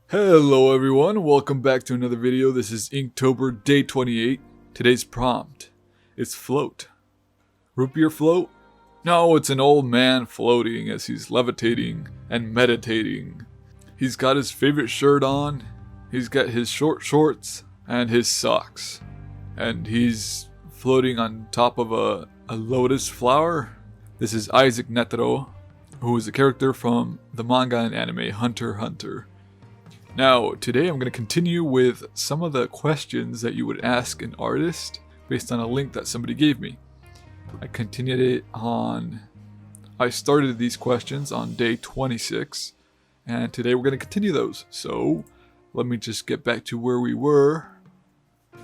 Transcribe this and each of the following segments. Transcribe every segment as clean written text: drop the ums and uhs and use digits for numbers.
Hello everyone, welcome back to another video. This is Inktober day 28. Today's prompt is float. Root beer float? No, it's an old man floating as he's levitating and meditating. He's got his favorite shirt on, he's got his short shorts and his socks. And he's floating on top of a lotus flower. This is Isaac Netero, who is a character from the manga and anime Hunter x Hunter. Now, today I'm going to continue with some of the questions that you would ask an artist based on a link that somebody gave me. I started these questions on day 26, and today we're going to continue those. So, let me just get back to where we were.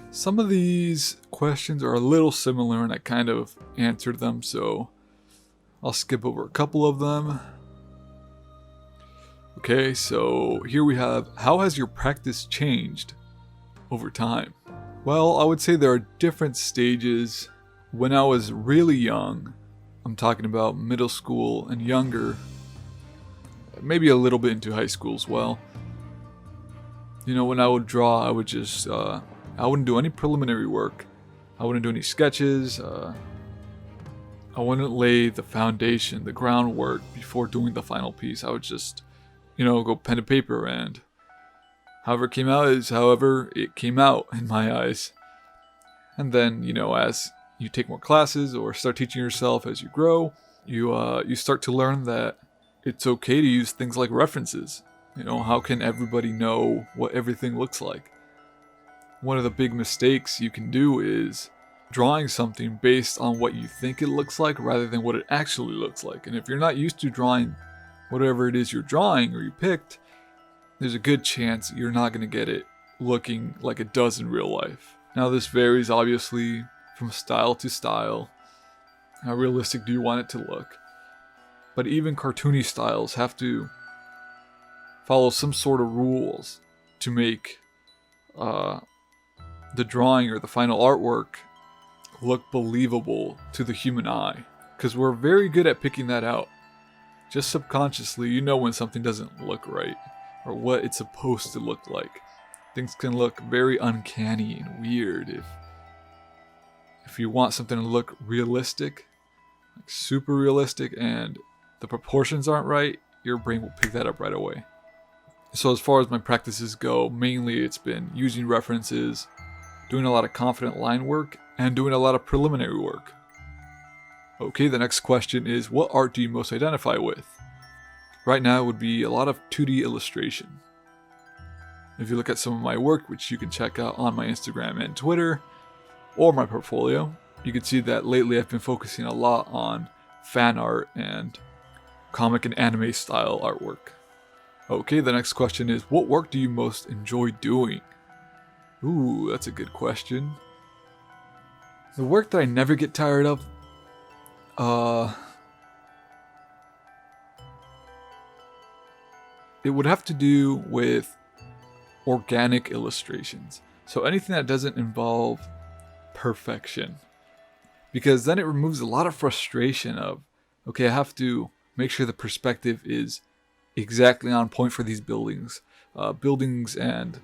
Some of these questions are a little similar, and I kind of answered them, so I'll skip over a couple of them. Okay, so here we have, how has your practice changed over time? Well, I would say there are different stages. When I was really young, I'm talking about middle school and younger, maybe a little bit into high school as well. You know, when I would draw, I would just, I wouldn't do any preliminary work. I wouldn't do any sketches. I wouldn't lay the foundation, the groundwork before doing the final piece. I would just go pen to paper, and however it came out is however it came out in my eyes. And then, as you take more classes or start teaching yourself as you grow, you start to learn that it's okay to use things like references. How can everybody know what everything looks like? One of the big mistakes you can do is drawing something based on what you think it looks like rather than what it actually looks like. And if you're not used to drawing whatever it is you're drawing or you picked, there's a good chance you're not going to get it looking like it does in real life. Now, this varies obviously from style to style. How realistic do you want it to look? But even cartoony styles have to follow some sort of rules to make the drawing or the final artwork look believable to the human eye. Because we're very good at picking that out. Just subconsciously, you know when something doesn't look right, or what it's supposed to look like. Things can look very uncanny and weird. If you want something to look realistic, like super realistic, and the proportions aren't right, your brain will pick that up right away. So as far as my practices go, mainly it's been using references, doing a lot of confident line work, and doing a lot of preliminary work. Okay, the next question is, what art do you most identify with? Right now it would be a lot of 2D illustration. If you look at some of my work, which you can check out on my Instagram and Twitter, or my portfolio, you can see that lately I've been focusing a lot on fan art and comic and anime style artwork. Okay, the next question is, what work do you most enjoy doing? Ooh, that's a good question. The work that I never get tired of, it would have to do with organic illustrations. So anything that doesn't involve perfection. Because then it removes a lot of frustration of, okay, I have to make sure the perspective is exactly on point for these buildings. Buildings and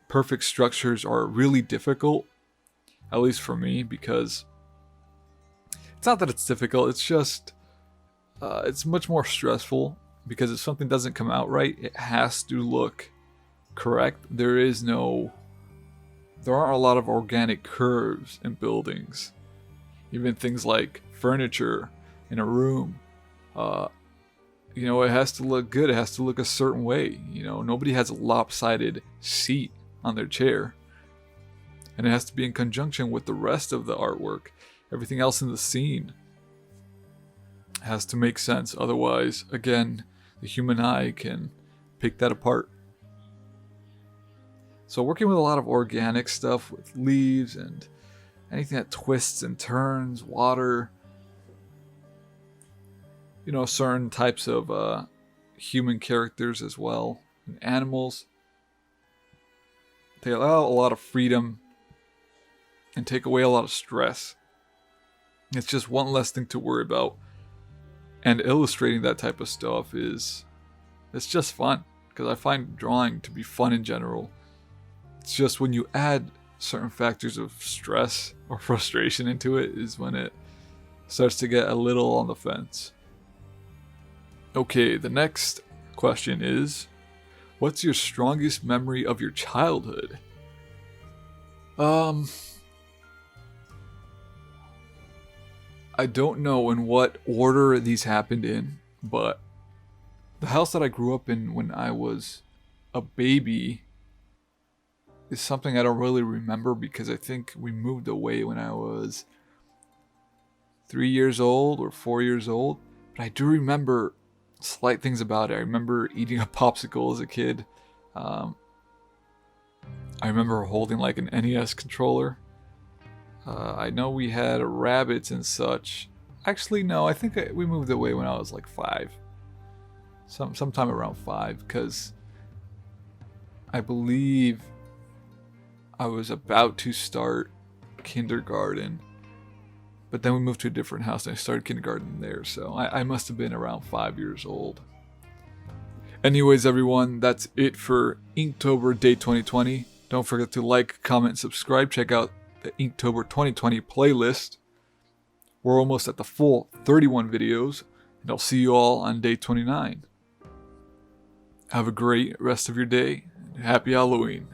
perfect structures are really difficult, at least for me, because it's not that it's difficult, it's just, it's much more stressful, because if something doesn't come out right, it has to look correct. There aren't a lot of organic curves in buildings. Even things like furniture in a room, it has to look good, it has to look a certain way. Nobody has a lopsided seat on their chair. And it has to be in conjunction with the rest of the artwork. Everything else in the scene has to make sense. Otherwise, again, the human eye can pick that apart. So working with a lot of organic stuff with leaves and anything that twists and turns, water, certain types of human characters as well, and animals. They allow a lot of freedom and take away a lot of stress. It's just one less thing to worry about. And illustrating that type of stuff it's just fun. because I find drawing to be fun in general. It's just when you add certain factors of stress or frustration into it is when it starts to get a little on the fence. Okay, the next question is, what's your strongest memory of your childhood? I don't know in what order these happened in, but the house that I grew up in when I was a baby is something I don't really remember because I think we moved away when I was 3 years old or 4 years old. But I do remember slight things about it. I remember eating a popsicle as a kid. I remember holding like an NES controller. I know we had rabbits and such. Actually, no, I think we moved away when I was like 5. Sometime around 5, because I believe I was about to start kindergarten. But then we moved to a different house and I started kindergarten there. So I must have been around 5 years old. Anyways, everyone, that's it for Inktober Day 2020. Don't forget to like, comment, and subscribe. Check out the Inktober 2020 playlist. We're almost at the full 31 videos. And I'll see you all on Day 29. Have a great rest of your day. And happy Halloween.